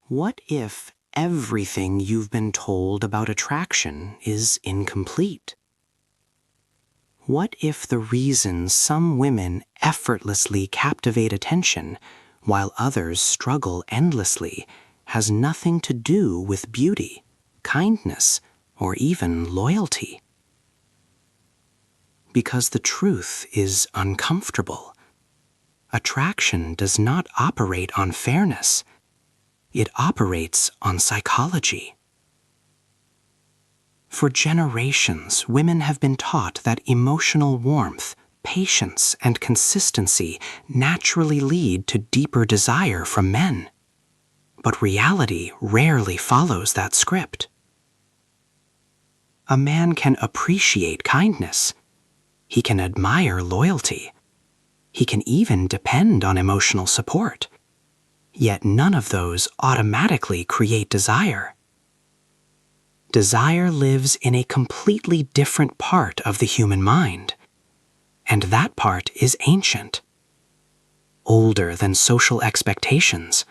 What if everything you've been told about attraction is incomplete? What if the reason some women effortlessly captivate attention while others struggle endlessly has nothing to do with beauty, kindness, or even loyalty? Because the truth is uncomfortable. Attraction does not operate on fairness. It operates on psychology. For generations, women have been taught that emotional warmth, patience, and consistency naturally lead to deeper desire from men. But reality rarely follows that script. A man can appreciate kindness. He can admire loyalty. He can even depend on emotional support. Yet none of those automatically create desire. Desire lives in a completely different part of the human mind, and that part is ancient, older than social expectations,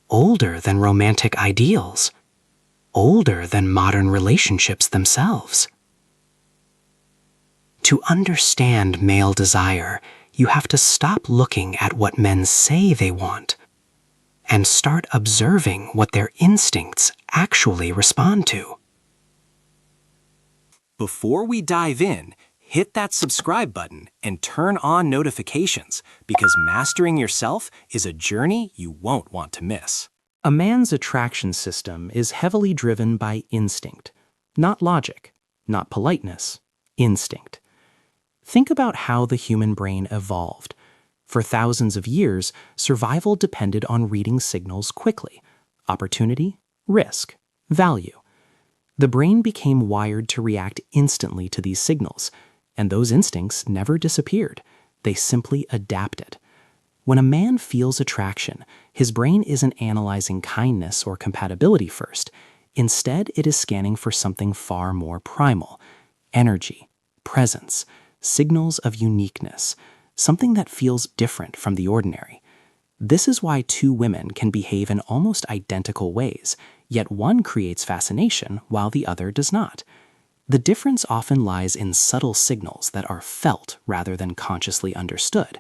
older than romantic ideals, older than modern relationships themselves. To understand male desire, you have to stop looking at what men say they want and start observing what their instincts actually respond to. Before we dive in, hit that subscribe button and turn on notifications because mastering yourself is a journey you won't want to miss. A man's attraction system is heavily driven by instinct, not logic, not politeness, instinct. Think about how the human brain evolved. For thousands of years, survival depended on reading signals quickly: opportunity, risk, value. The brain became wired to react instantly to these signals, and those instincts never disappeared. They simply adapted. When a man feels attraction, his brain isn't analyzing kindness or compatibility first. Instead, it is scanning for something far more primal: energy, presence, signals of uniqueness, something that feels different from the ordinary. This is why two women can behave in almost identical ways, yet one creates fascination while the other does not. The difference often lies in subtle signals that are felt rather than consciously understood.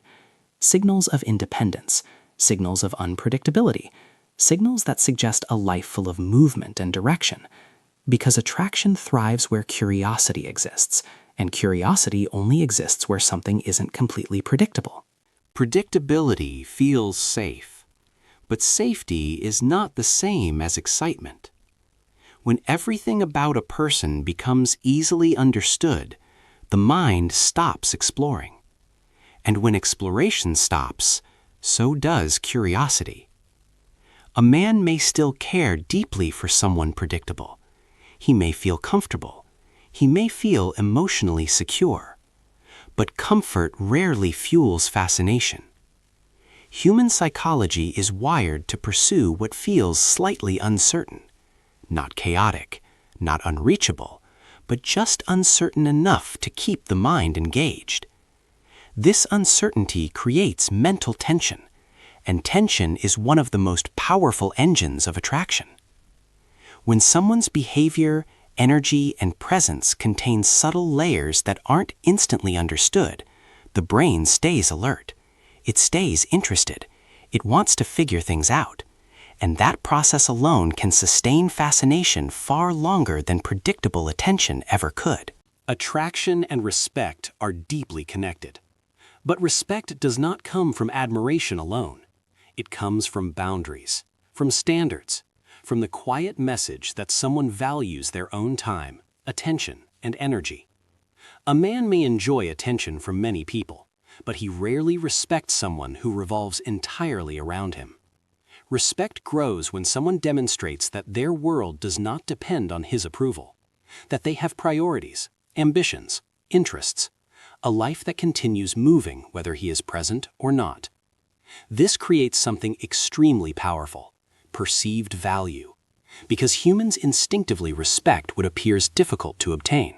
Signals of independence, signals of unpredictability, signals that suggest a life full of movement and direction. Because attraction thrives where curiosity exists, and curiosity only exists where something isn't completely predictable. Predictability feels safe, but safety is not the same as excitement. When everything about a person becomes easily understood, the mind stops exploring. And when exploration stops, so does curiosity. A man may still care deeply for someone predictable. He may feel comfortable. He may feel emotionally secure. But comfort rarely fuels fascination. Human psychology is wired to pursue what feels slightly uncertain, not chaotic, not unreachable, but just uncertain enough to keep the mind engaged. This uncertainty creates mental tension, and tension is one of the most powerful engines of attraction. When someone's behavior, energy, and presence contain subtle layers that aren't instantly understood, the brain stays alert. It stays interested. It wants to figure things out. And that process alone can sustain fascination far longer than predictable attention ever could. Attraction and respect are deeply connected. But respect does not come from admiration alone. It comes from boundaries, from standards, from the quiet message that someone values their own time, attention, and energy. A man may enjoy attention from many people, but he rarely respects someone who revolves entirely around him. Respect grows when someone demonstrates that their world does not depend on his approval, that they have priorities, ambitions, interests, a life that continues moving whether he is present or not. This creates something extremely powerful: perceived value, because humans instinctively respect what appears difficult to obtain,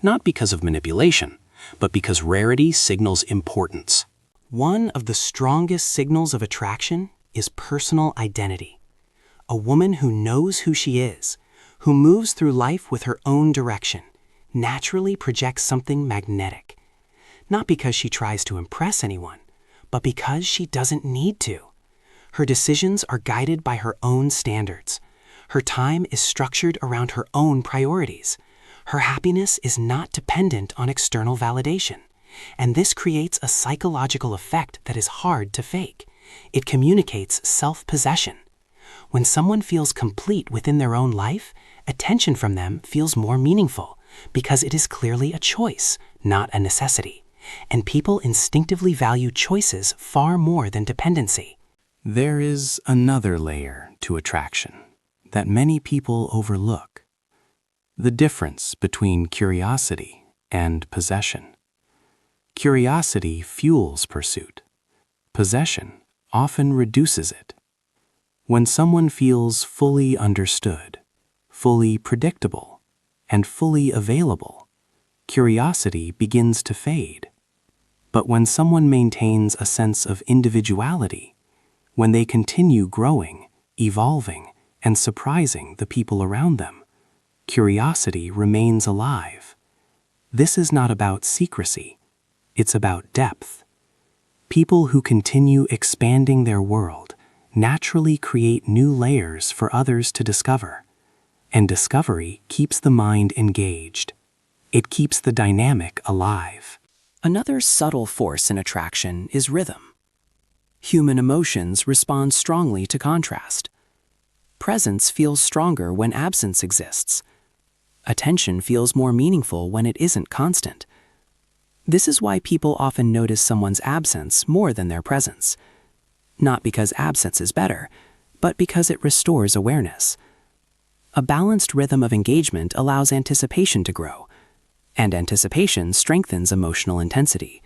not because of manipulation, but because rarity signals importance. One of the strongest signals of attraction is personal identity. a woman who knows who she is, who moves through life with her own direction, naturally projects something magnetic. Not because she tries to impress anyone, but because she doesn't need to. Her decisions are guided by her own standards. Her time is structured around her own priorities. Her happiness is not dependent on external validation. And this creates a psychological effect that is hard to fake. It communicates self-possession. When someone feels complete within their own life, attention from them feels more meaningful because it is clearly a choice, not a necessity. And people instinctively value choices far more than dependency. There is another layer to attraction that many people overlook: the difference between curiosity and possession. Curiosity fuels pursuit. Possession often reduces it. When someone feels fully understood, fully predictable, and fully available, curiosity begins to fade. But when someone maintains a sense of individuality, when they continue growing, evolving, and surprising the people around them, curiosity remains alive. This is not about secrecy. It's about depth. People who continue expanding their world naturally create new layers for others to discover. And discovery keeps the mind engaged. It keeps the dynamic alive. Another subtle force in attraction is rhythm. Human emotions respond strongly to contrast. Presence feels stronger when absence exists. Attention feels more meaningful when it isn't constant. This is why people often notice someone's absence more than their presence. Not because absence is better, but because it restores awareness. A balanced rhythm of engagement allows anticipation to grow, and anticipation strengthens emotional intensity.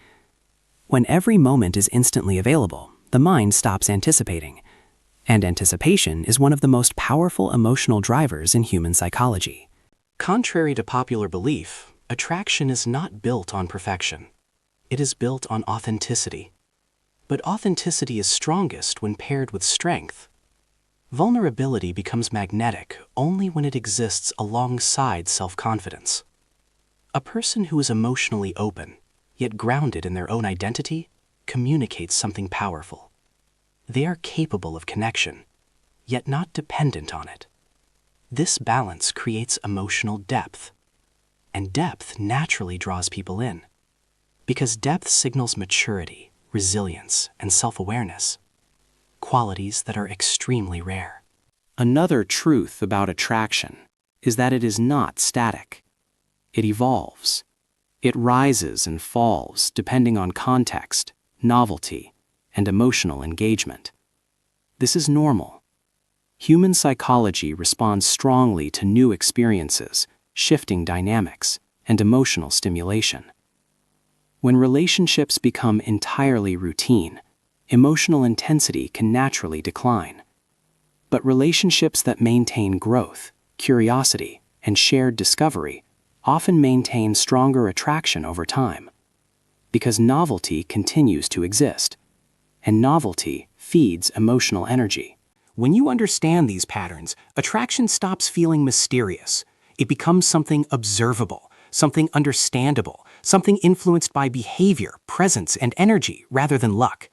When every moment is instantly available, the mind stops anticipating, and anticipation is one of the most powerful emotional drivers in human psychology. Contrary to popular belief, attraction is not built on perfection. It is built on authenticity. But authenticity is strongest when paired with strength. Vulnerability becomes magnetic only when it exists alongside self-confidence. A person who is emotionally open, yet grounded in their own identity, communicates something powerful. They are capable of connection, yet not dependent on it. This balance creates emotional depth, and depth naturally draws people in, because depth signals maturity, resilience, and self-awareness, qualities that are extremely rare. Another truth about attraction is that it is not static. It evolves. It rises and falls depending on context, novelty, and emotional engagement. This is normal. Human psychology responds strongly to new experiences, shifting dynamics, and emotional stimulation. When relationships become entirely routine, emotional intensity can naturally decline. But relationships that maintain growth, curiosity, and shared discovery often maintain stronger attraction over time, because novelty continues to exist, and novelty feeds emotional energy. When you understand these patterns, attraction stops feeling mysterious. It becomes something observable, something understandable, something influenced by behavior, presence, and energy rather than luck.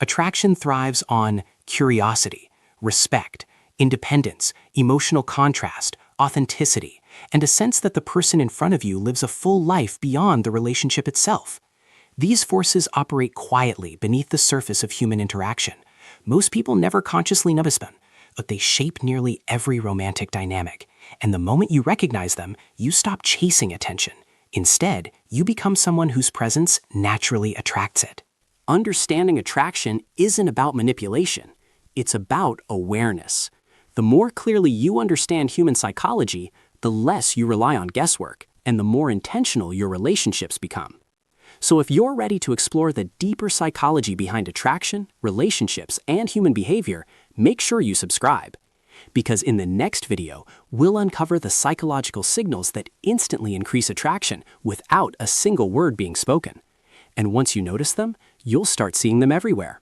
Attraction thrives on curiosity, respect, independence, emotional contrast, authenticity, and a sense that the person in front of you lives a full life beyond the relationship itself. These forces operate quietly beneath the surface of human interaction. Most people never consciously notice them, but they shape nearly every romantic dynamic. And the moment you recognize them, you stop chasing attention. Instead, you become someone whose presence naturally attracts it. Understanding attraction isn't about manipulation. It's about awareness. The more clearly you understand human psychology, the less you rely on guesswork, and the more intentional your relationships become. So if you're ready to explore the deeper psychology behind attraction, relationships, and human behavior, make sure you subscribe. Because in the next video, we'll uncover the psychological signals that instantly increase attraction without a single word being spoken. And once you notice them, you'll start seeing them everywhere.